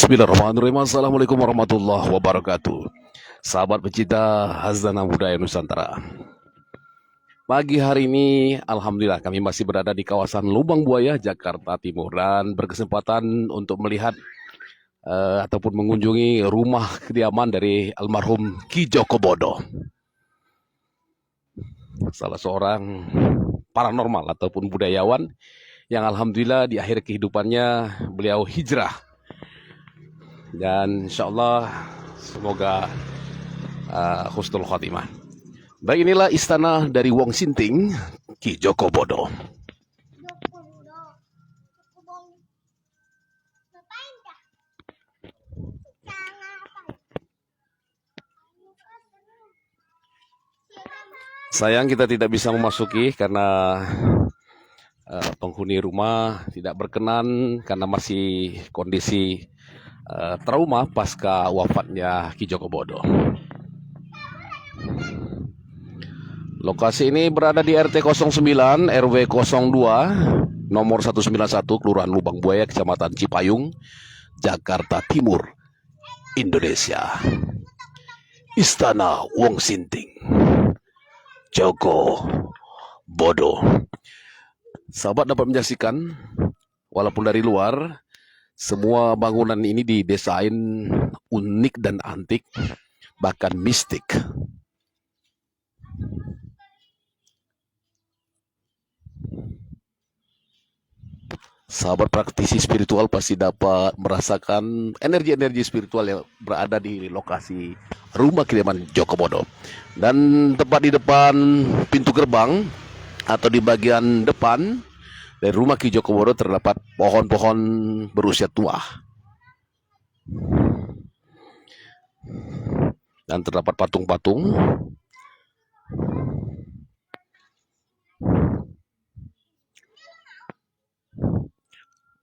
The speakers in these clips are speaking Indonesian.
Bismillahirrahmanirrahim. Assalamualaikum warahmatullahi wabarakatuh. Sahabat pecinta Hazanah Budaya Nusantara. Pagi hari ini, alhamdulillah kami masih berada di kawasan Lubang Buaya, Jakarta Timur, dan berkesempatan untuk melihat ataupun mengunjungi rumah kediaman dari almarhum Ki Joko Bodo, salah seorang paranormal ataupun budayawan yang alhamdulillah di akhir kehidupannya beliau hijrah. Dan insya Allah semoga husnul khotimah. Baik, inilah istana dari Wong Sinting, Ki Joko Bodo. Sayang kita tidak bisa memasuki karena penghuni rumah tidak berkenan karena masih kondisi trauma pasca wafatnya Ki Joko Bodo. Lokasi ini berada di RT 09 RW 02 nomor 191 Kelurahan Lubang Buaya, Kecamatan Cipayung, Jakarta Timur, Indonesia. Istana Wong Sinting, Joko Bodo. Sahabat dapat menyaksikan walaupun dari luar, semua bangunan ini didesain unik dan antik, bahkan mistik. Sahabat praktisi spiritual pasti dapat merasakan energi-energi spiritual yang berada di lokasi rumah kediaman Joko Bodo. Dan tepat di depan pintu gerbang atau di bagian depan dari rumah Ki Joko Bodo terdapat pohon-pohon berusia tua. Dan terdapat patung-patung.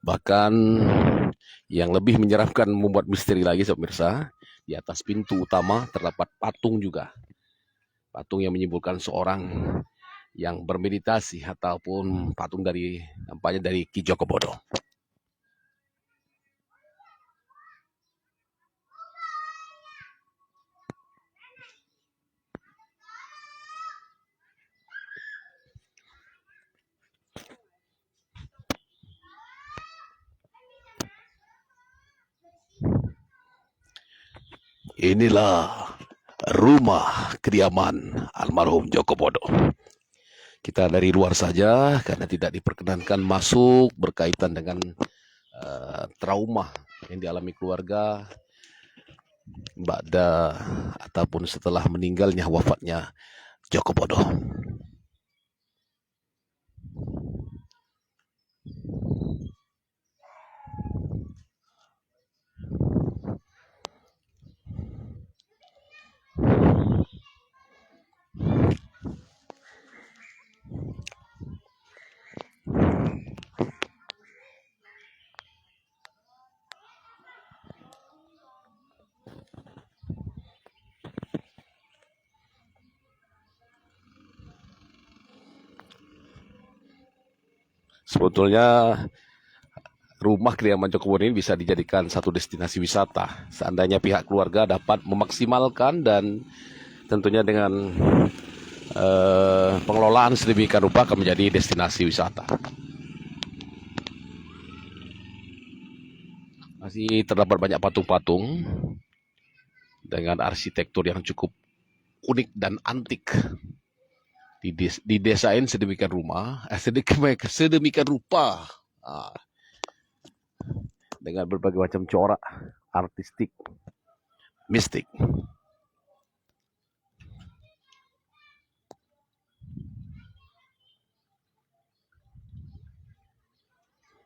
Bahkan yang lebih menyeramkan, membuat misteri lagi pemirsa, di atas pintu utama terdapat patung juga. Patung yang menyimbolkan seorang yang bermeditasi ataupun patung dari nampaknya dari Ki Joko Bodo. Inilah rumah kediaman almarhum Joko Bodo. Kita dari luar saja karena tidak diperkenankan masuk berkaitan dengan trauma yang dialami keluarga ba'da ataupun setelah meninggalnya wafatnya Joko Bodo. Sebetulnya rumah kediaman Joko Bodo ini bisa dijadikan satu destinasi wisata. Seandainya pihak keluarga dapat memaksimalkan dan tentunya dengan pengelolaan sedemikian rupa akan menjadi destinasi wisata. Masih terdapat banyak patung-patung dengan arsitektur yang cukup unik dan antik. Didesain sedemikian sedemikian rupa dengan berbagai macam corak artistik, mistik.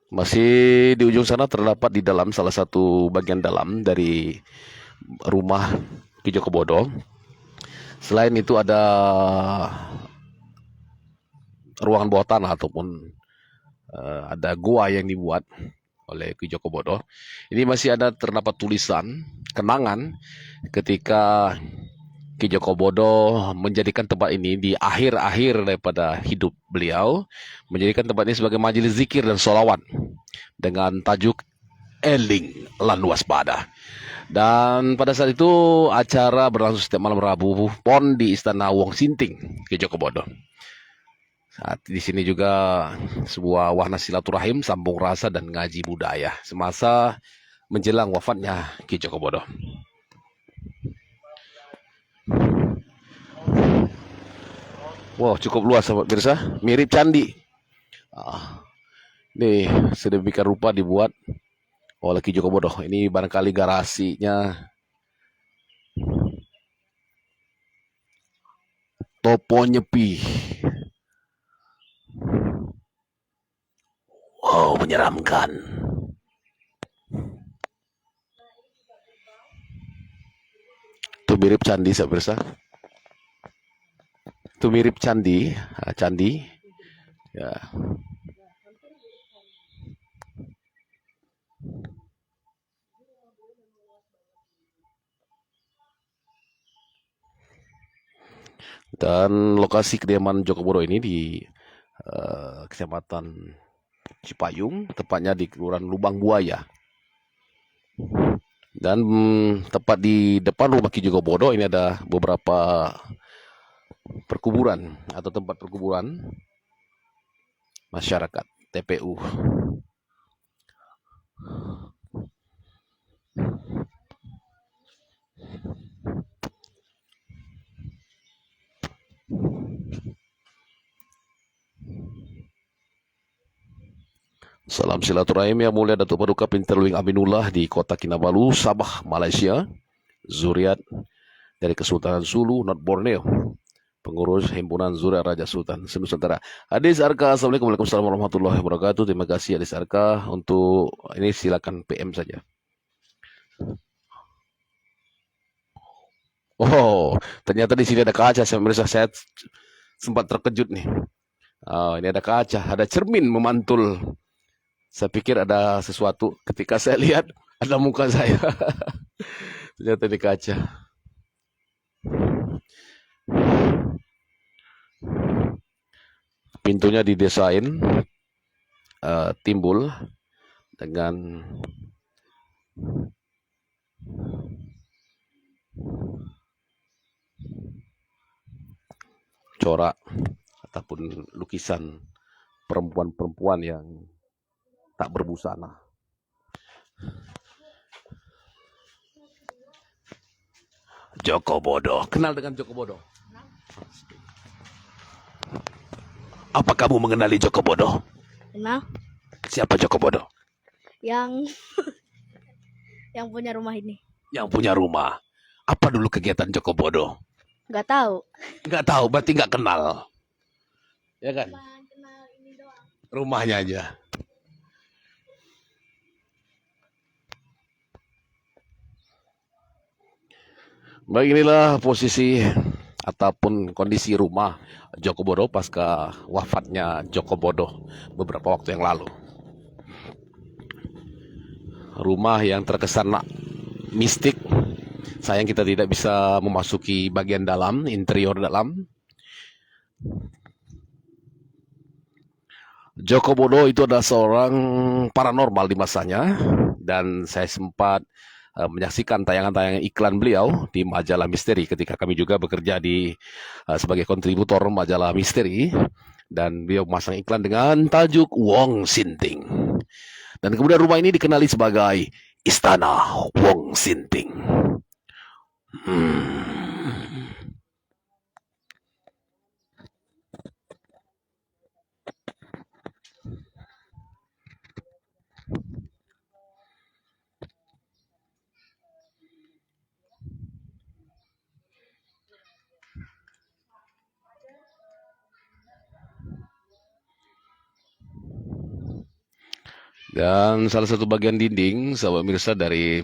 Masih di ujung sana terdapat di dalam salah satu bagian dalam dari rumah Ki Joko Bodo. Selain itu ada ruangan bawah tanah ataupun ada gua yang dibuat oleh Ki Joko Bodo. Ini masih ada terdapat tulisan kenangan ketika Ki Joko Bodo menjadikan tempat ini di akhir-akhir daripada hidup beliau, menjadikan tempat ini sebagai majelis zikir dan solawat dengan tajuk Eling Lan Waspada. Dan pada saat itu acara berlangsung setiap malam Rabu Pon di Istana Wong Sinting Ki Joko Bodo. Saat di sini juga sebuah wahana silaturahim, sambung rasa dan ngaji budaya semasa menjelang wafatnya Ki Joko Bodo. Wow, cukup luas sahabat pemirsa, mirip candi. Ah, ini sedemikian rupa dibuat oleh Ki Joko Bodo. Ini barangkali garasinya Topo Nyepi. Wow, menyeramkan. Itu mirip candi sahabat pemirsa. Itu mirip candi, candi. Ya. Dan lokasi kediaman Joko Bodo ini di Kecamatan Cipayung, tepatnya di Kelurahan Lubang Buaya. Dan tepat di depan rumah Ki Joko Bodo ini ada beberapa perkuburan atau tempat perkuburan masyarakat TPU. Salam silaturahim yang mulia Datuk Paduka Pinterluing Aminullah di Kota Kinabalu, Sabah, Malaysia. Zuriat dari Kesultanan Sulu, Not Borneo. Pengurus Himpunan Zuriat Raja Sultan Senusantara. Hadis Arka, Assalamualaikum warahmatullahi wabarakatuh. Terima kasih Hadis Arka. Untuk ini silakan PM saja. Oh, ternyata di sini ada kaca. Saya sempat terkejut nih. Oh, ini ada kaca, ada cermin memantul. Saya pikir ada sesuatu. Ketika saya lihat, ada muka saya. Ternyata di kaca. Pintunya didesain timbul dengan corak ataupun lukisan perempuan-perempuan yang tak berbusana. Joko Bodo. Kenal dengan Joko Bodo? Apa kamu mengenali Joko Bodo? Kenal? Siapa Joko Bodo? Yang yang punya rumah ini. Yang punya rumah. Apa dulu kegiatan Joko Bodo? Nggak tahu. Nggak tahu, berarti nggak kenal. Ya kan? Cuma kenal ini doang. Rumahnya aja. Baik, inilah posisi ataupun kondisi rumah Joko Bodo pasca wafatnya Joko Bodo beberapa waktu yang lalu. Rumah yang terkesan mistik. Sayang kita tidak bisa memasuki bagian dalam, interior dalam. Joko Bodo itu adalah seorang paranormal di masanya, dan saya sempat menyaksikan tayangan-tayangan iklan beliau di majalah misteri ketika kami juga bekerja di sebagai kontributor majalah misteri, dan beliau memasang iklan dengan tajuk Wong Sinting. Dan kemudian rumah ini dikenali sebagai Istana Wong Sinting. Dan salah satu bagian dinding, sahabat mirsa, dari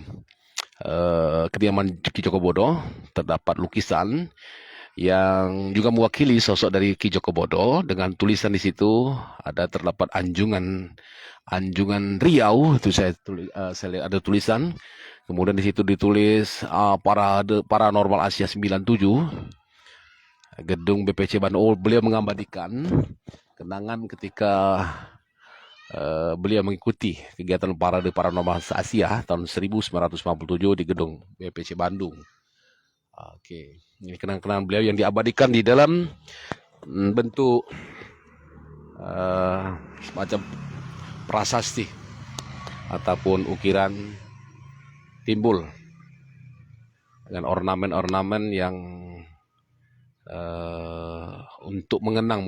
kediaman Ki Joko Bodo terdapat lukisan yang juga mewakili sosok dari Ki Joko Bodo dengan tulisan di situ ada terdapat Anjungan Riau, itu saya lihat ada tulisan. Kemudian di situ ditulis Parade Paranormal Asia 97, gedung BPC Bandung. Oh, beliau mengabadikan kenangan ketika beliau mengikuti kegiatan Parade Paranormal Asia tahun 1957 di gedung BPC Bandung. Oke, ini kenang-kenangan beliau yang diabadikan di dalam bentuk semacam prasasti ataupun ukiran timbul dengan ornamen-ornamen yang untuk mengenang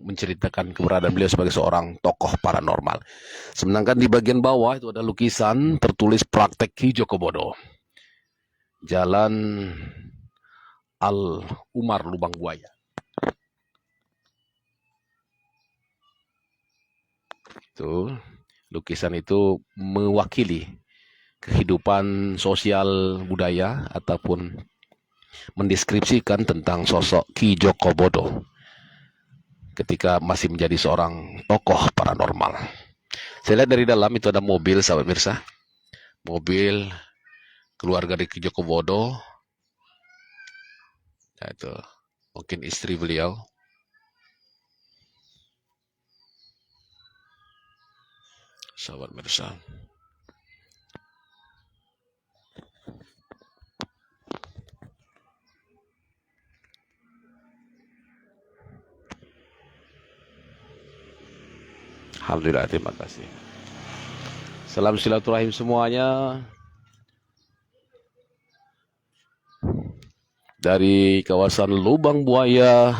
menceritakan keberadaan beliau sebagai seorang tokoh paranormal. Sedangkan di bagian bawah itu ada lukisan tertulis Praktek Ki Joko Bodo, Jalan Al Umar Lubang Buaya. Itu lukisan itu mewakili kehidupan sosial budaya ataupun mendeskripsikan tentang sosok Ki Joko Bodo ketika masih menjadi seorang tokoh paranormal. Saya lihat dari dalam itu ada mobil, sahabat mirsa. Mobil keluarga dari Ki Joko Bodo. Nah, itu mungkin istri beliau. Sahabat mirsa. Alhamdulillah, terima kasih. Salam silaturahim semuanya. Dari kawasan Lubang Buaya,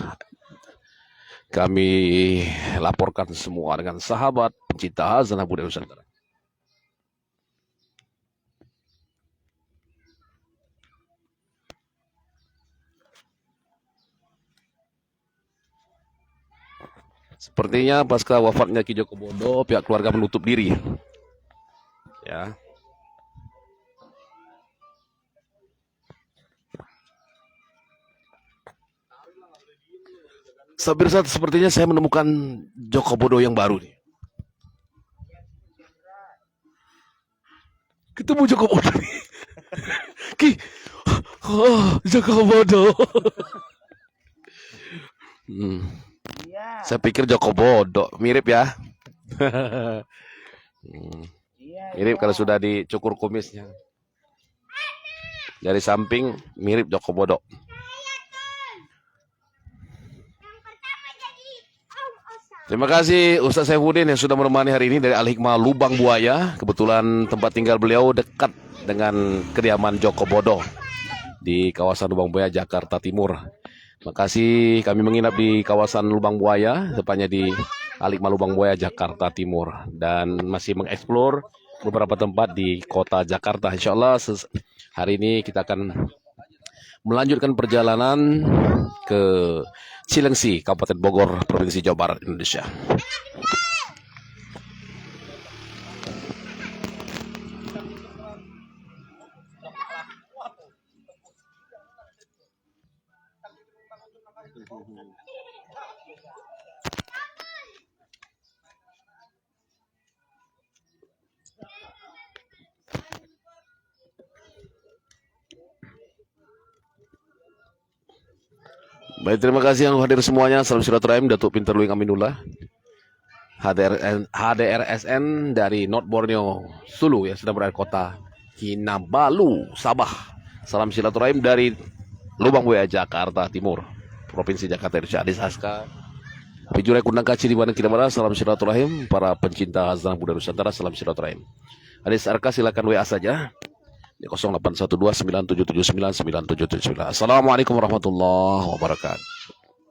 kami laporkan semua dengan sahabat pencinta Hazanah Budaya Nusantara. Sepertinya pasca wafatnya Ki Joko Bodo, pihak keluarga menutup diri. Ya. Sepertinya saya menemukan Joko Bodo yang baru nih. Ketemu Joko Bodo nih. Ki, Joko Bodo. Saya pikir Joko Bodo, mirip ya. Mirip kalau sudah dicukur kumisnya. Dari samping mirip Joko Bodo. Terima kasih Ustaz Saifuddin yang sudah menemani hari ini dari Al-Hikmah Lubang Buaya. Kebetulan tempat tinggal beliau dekat dengan kediaman Joko Bodo di kawasan Lubang Buaya, Jakarta Timur. Terima kasih, kami menginap di kawasan Lubang Buaya, tepatnya di Al-Hikmah Lubang Buaya, Jakarta Timur. Dan masih mengeksplor beberapa tempat di kota Jakarta. Insya Allah hari ini kita akan melanjutkan perjalanan ke Cilengsi, Kabupaten Bogor, Provinsi Jawa Barat, Indonesia. Baik, terima kasih yang hadir semuanya. Salam silaturahim, Datuk Pinter Luing Aminullah, HDRSN dari North Borneo, Sulu yang sedang berada di kota Kinabalu, Sabah. Salam silaturahim dari Lubang Buaya, Jakarta Timur, Provinsi Jakarta, Indonesia. Adis Aska, Pijurai Kundang Kaci di Bandung Kinabalu. Salam silaturahim para pencinta Hazanah Budaya Nusantara. Salam silaturahim. Adis Arka silakan WA saja di 081297799779. Assalamualaikum warahmatullahi wabarakatuh.